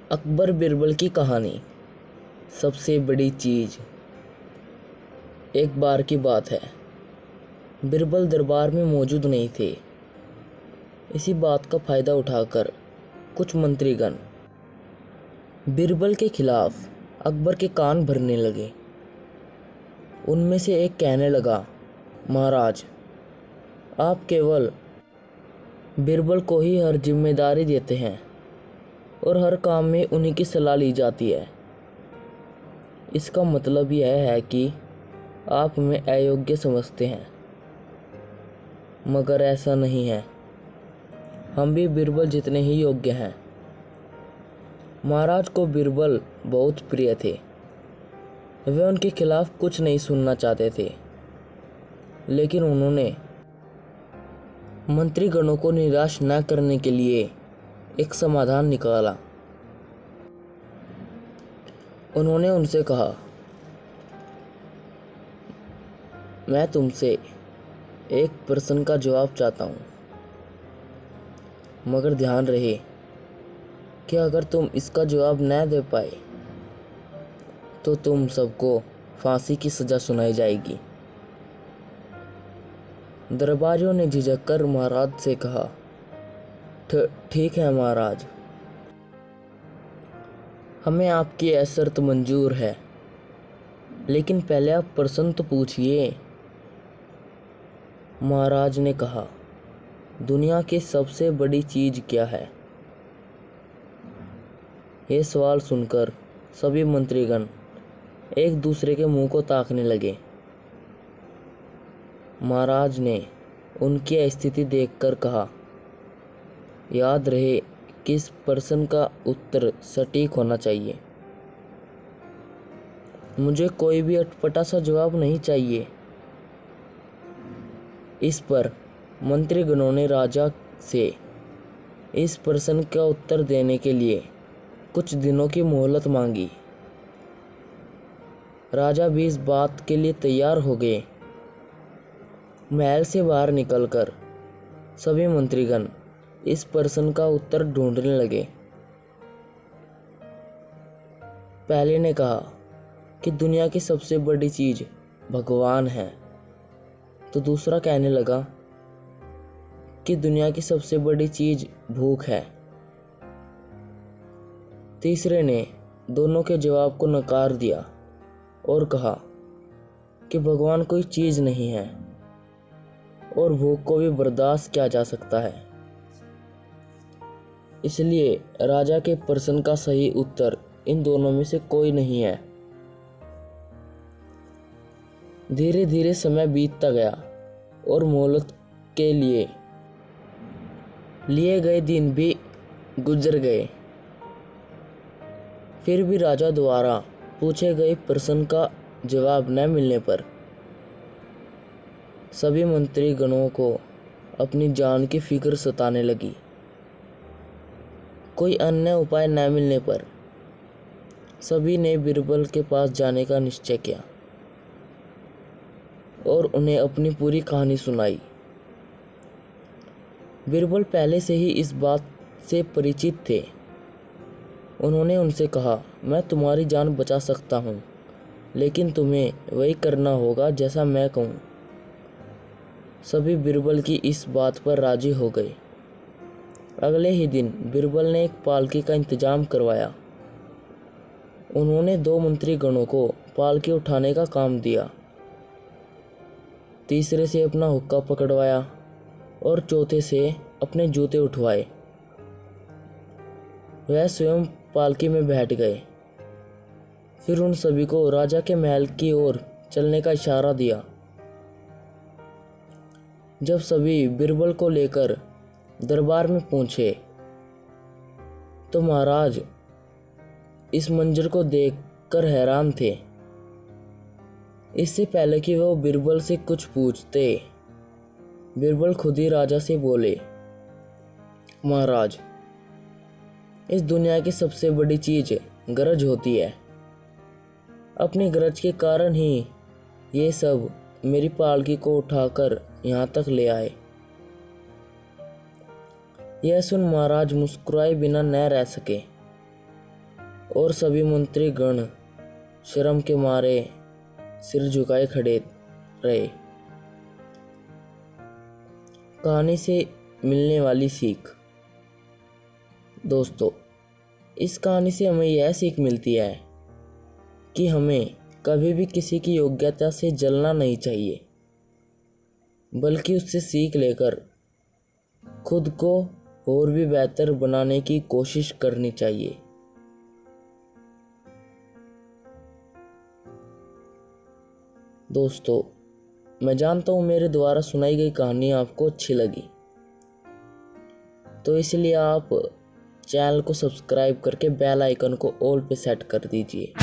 अकबर बिरबल की कहानी। सबसे बड़ी चीज़। एक बार की बात है, बिरबल दरबार में मौजूद नहीं थे। इसी बात का फ़ायदा उठाकर कुछ मंत्रीगण बिरबल के खिलाफ अकबर के कान भरने लगे। उनमें से एक कहने लगा, महाराज, आप केवल बिरबल को ही हर जिम्मेदारी देते हैं और हर काम में उन्हीं की सलाह ली जाती है। इसका मतलब यह है कि आप हमें अयोग्य समझते हैं। मगर ऐसा नहीं है, हम भी बिरबल जितने ही योग्य हैं। महाराज को बिरबल बहुत प्रिय थे। वे उनके खिलाफ कुछ नहीं सुनना चाहते थे, लेकिन उन्होंने मंत्रीगणों को निराश न करने के लिए एक समाधान निकाला। उन्होंने उनसे कहा, मैं तुमसे एक प्रश्न का जवाब चाहता हूँ, मगर ध्यान रहे कि अगर तुम इसका जवाब न दे पाए तो तुम सबको फांसी की सज़ा सुनाई जाएगी। दरबारियों ने झिझक कर महाराज से कहा, ठीक है महाराज, हमें आपकी यह शर्त मंजूर है, लेकिन पहले आप प्रश्न तो पूछिए। महाराज ने कहा, दुनिया की सबसे बड़ी चीज़ क्या है? ये सवाल सुनकर सभी मंत्रीगण एक दूसरे के मुंह को ताकने लगे। महाराज ने उनकी स्थिति देखकर कहा, याद रहे कि इस प्रश्न का उत्तर सटीक होना चाहिए। मुझे कोई भी अटपटा सा जवाब नहीं चाहिए। इस पर मंत्रीगणों ने राजा से इस प्रश्न का उत्तर देने के लिए कुछ दिनों की मोहलत मांगी। राजा भी इस बात के लिए तैयार हो गए। महल से बाहर निकलकर सभी मंत्रीगण इस प्रश्न का उत्तर ढूंढने लगे। पहले ने कहा कि दुनिया की सबसे बड़ी चीज़ भगवान है, तो दूसरा कहने लगा कि दुनिया की सबसे बड़ी चीज़ भूख है। तीसरे ने दोनों के जवाब को नकार दिया और कहा कि भगवान कोई चीज़ नहीं है और भूख को भी बर्दाश्त किया जा सकता है। इसलिए राजा के प्रश्न का सही उत्तर इन दोनों में से कोई नहीं है। धीरे धीरे समय बीतता गया और मोहलत के लिए गए दिन भी गुजर गए। फिर भी राजा द्वारा पूछे गए प्रश्न का जवाब न मिलने पर सभी मंत्रीगणों को अपनी जान की फिक्र सताने लगी। कोई अन्य उपाय न मिलने पर सभी ने बिरबल के पास जाने का निश्चय किया और उन्हें अपनी पूरी कहानी सुनाई। बिरबल पहले से ही इस बात से परिचित थे। उन्होंने उनसे कहा, मैं तुम्हारी जान बचा सकता हूँ, लेकिन तुम्हें वही करना होगा जैसा मैं कहूँ। सभी बिरबल की इस बात पर राजी हो गए। अगले ही दिन बिरबल ने एक पालकी का इंतजाम करवाया। उन्होंने 2 मंत्रीगणों को पालकी उठाने का काम दिया, तीसरे से अपना हुक्का पकड़वाया और चौथे से अपने जूते उठवाए। वह स्वयं पालकी में बैठ गए। फिर उन सभी को राजा के महल की ओर चलने का इशारा दिया। जब सभी बिरबल को लेकर दरबार में पहुंचे तो महाराज इस मंजर को देखकर हैरान थे। इससे पहले कि वो बिरबल से कुछ पूछते, बिरबल खुद ही राजा से बोले, महाराज, इस दुनिया की सबसे बड़ी चीज़ गरज होती है। अपनी गरज के कारण ही ये सब मेरी पालकी को उठाकर यहाँ तक ले आए। यह सुन महाराज मुस्कुराए बिना न रह सके। और सभी मंत्रीगण शर्म के मारे सिर झुकाए खड़े रहे। कहानी से मिलने वाली सीख। दोस्तों, इस कहानी से हमें यह सीख मिलती है कि हमें कभी भी किसी की योग्यता से जलना नहीं चाहिए, बल्कि उससे सीख लेकर खुद को और भी बेहतर बनाने की कोशिश करनी चाहिए। दोस्तों, मैं जानता हूँ मेरे द्वारा सुनाई गई कहानी आपको अच्छी लगी, तो इसलिए आप चैनल को सब्सक्राइब करके बेल आइकन को ऑल पे सेट कर दीजिए।